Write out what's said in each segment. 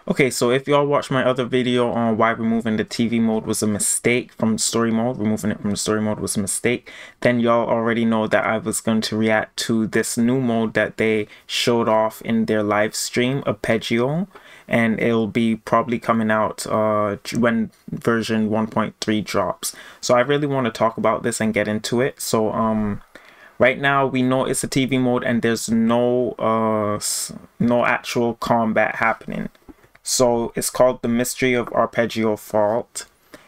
Okay, so if y'all watched my other video on why removing the TV mode was a mistake from story mode, removing it from the story mode was a mistake, then y'all already know that I was going to react to this new mode that they showed off in their live stream, Arpeggio, and it'll be probably coming out when version 1.3 drops. So I really want to talk about this and get into it. So right now we know it's a TV mode and there's no actual combat happening. So it's called The Mystery of Arpeggio Fault,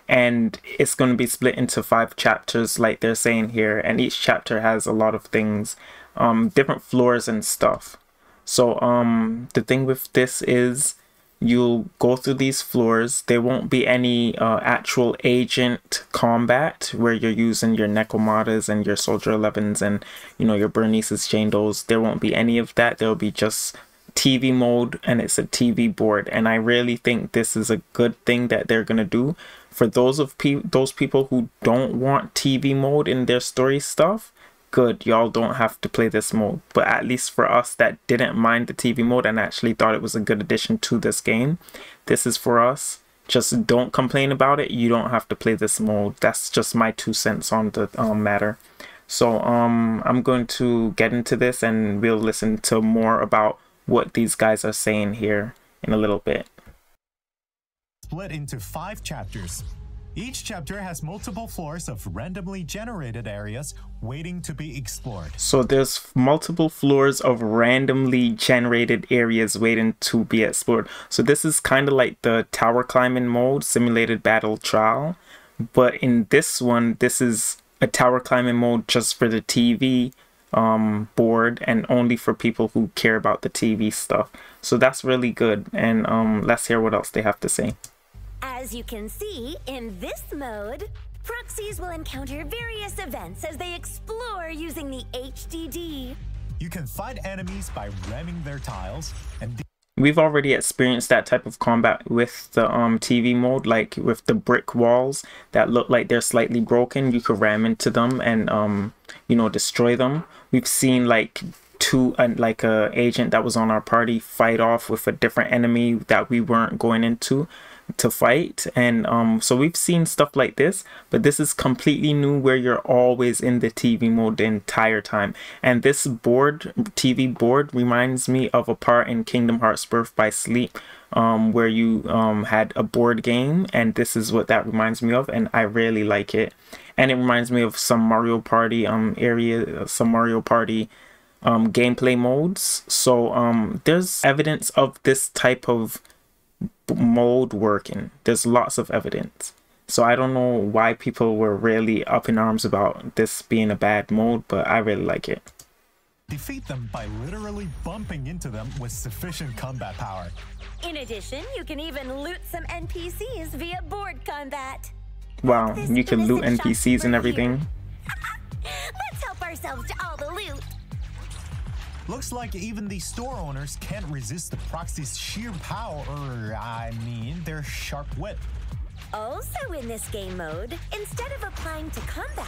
and it's going to be split into 5 chapters like they're saying here, and each chapter has a lot of things, different floors and stuff. So the thing with this is you'll go through these floors. There won't be any actual agent combat where you're using your Nekomatas and your Soldier 11s and, you know, your Bernice's Chandos. There won't be any of that. There'll be just TV mode, and it's a TV board, and I really think this is a good thing that they're gonna do for those people who don't want TV mode in their story stuff. Good, y'all don't have to play this mode, but at least for us that didn't mind the TV mode and actually thought it was a good addition to this game, this is for us. Just don't complain about it. You don't have to play this mode. That's just my 2 cents on the matter. So I'm going to get into this and we'll listen to more about what these guys are saying here in a little bit. Split into 5 chapters. Each chapter has multiple floors of randomly generated areas waiting to be explored. So there's multiple floors of randomly generated areas waiting to be explored. So this is kind of like the tower climbing mode, simulated battle trial. But in this one, this is a tower climbing mode just for the TV board and only for people who care about the TV stuff. So that's really good, and let's hear what else they have to say. As you can see, in this mode, proxies will encounter various events as they explore using the HDD. You can fight enemies by ramming their tiles, and we've already experienced that type of combat with the TV mode, like with the brick walls that look like they're slightly broken. You could ram into them and you know, destroy them. We've seen like like a agent that was on our party fight off with a different enemy that we weren't going into to fight, and so we've seen stuff like this, but this is completely new where you're always in the TV mode the entire time. And this TV board reminds me of a part in Kingdom Hearts Birth by Sleep where you had a board game, and this is what that reminds me of, and I really like it. And it reminds me of some Mario Party gameplay modes. So there's evidence of this type of mode working. There's lots of evidence. So I don't know why people were really up in arms about this being a bad mode, but I really like it. Defeat them by literally bumping into them with sufficient combat power. In addition, you can even loot some NPCs via board combat. Wow, you can loot NPCs and everything. Let's help ourselves to all the loot. Looks like even the store owners can't resist the proxy's sheer power, I mean, their sharp wit. Also in this game mode, instead of applying to combat,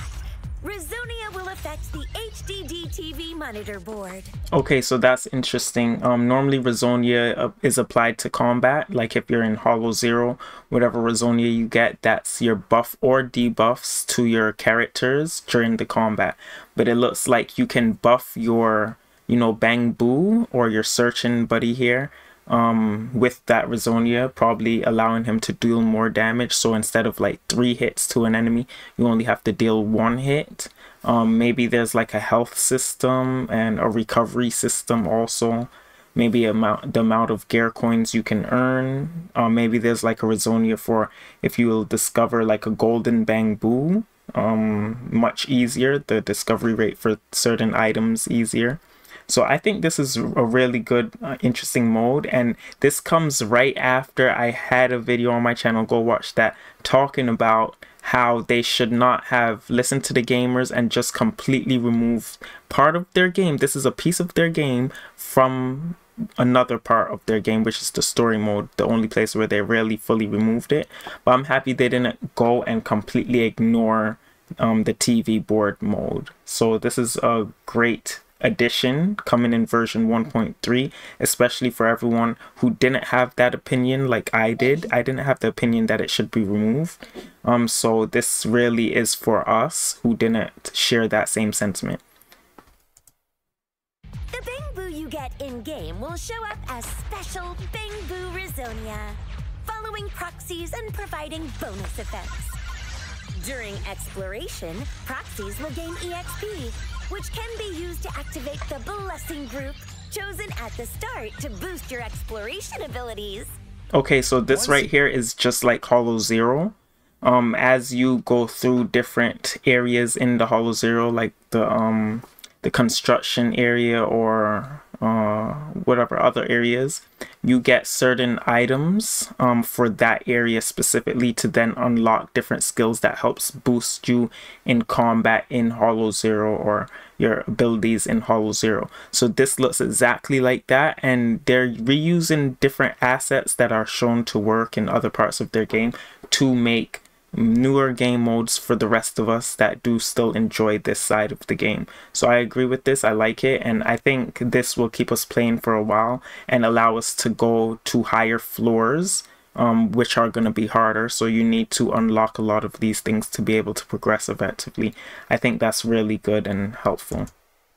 Rezonia will affect the HDD TV monitor board. Okay, so that's interesting. Normally Rezonia is applied to combat, like if you're in Hollow Zero, whatever Rezonia you get, that's your buff or debuffs to your characters during the combat. But it looks like you can buff your, you know, Bang Boo or your searching buddy here with that Rezonia, probably allowing him to deal more damage. So instead of like 3 hits to an enemy, you only have to deal 1 hit. Maybe there's like a health system and a recovery system also. Maybe the amount of gear coins you can earn. Maybe there's like a Rezonia for if you will discover like a golden Bang Boo. Much easier, the discovery rate for certain items easier. So I think this is a really good, interesting mode, and this comes right after I had a video on my channel, go watch that, talking about how they should not have listened to the gamers and just completely removed part of their game. This is a piece of their game from another part of their game, which is the story mode, the only place where they really fully removed it. But I'm happy they didn't go and completely ignore the TV board mode. So this is a great addition coming in version 1.3, especially for everyone who didn't have that opinion like I did. I didn't have the opinion that it should be removed. So this really is for us who didn't share that same sentiment. The Bang Boo you get in-game will show up as special Bang Boo Rizonia, following proxies and providing bonus effects. During exploration, proxies will gain EXP, which can be used to activate the blessing group chosen at the start to boost your exploration abilities. Okay, so this right here is just like Hollow Zero. As you go through different areas in the Hollow Zero, like the construction area or whatever other areas, you get certain items for that area specifically to then unlock different skills that helps boost you in combat in Hollow Zero or your abilities in Hollow Zero. So this looks exactly like that, and they're reusing different assets that are shown to work in other parts of their game to make newer game modes for the rest of us that do still enjoy this side of the game. So I agree with this. I like it, and I think this will keep us playing for a while and allow us to go to higher floors, which are going to be harder. So you need to unlock a lot of these things to be able to progress effectively. I think that's really good and helpful.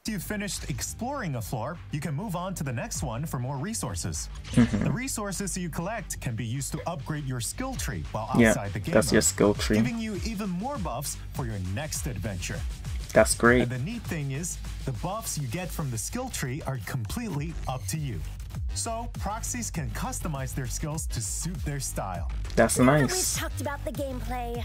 You've finished exploring a floor, you can move on to the next one for more resources. The resources you collect can be used to upgrade your skill tree while outside the game that's mode, your skill tree, giving you even more buffs for your next adventure. That's great. And the neat thing is, the buffs you get from the skill tree are completely up to you. So proxies can customize their skills to suit their style. That's nice. We've talked about the gameplay.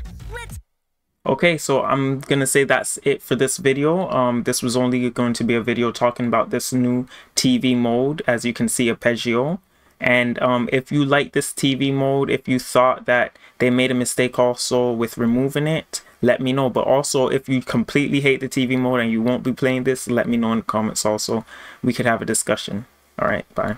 Okay, so I'm gonna say that's it for this video. This was only going to be a video talking about this new TV mode, as you can see, Arpeggio. And if you like this TV mode, if you thought that they made a mistake also with removing it, let me know. But also, if you completely hate the TV mode and you won't be playing this, let me know in the comments also. We could have a discussion. All right, bye.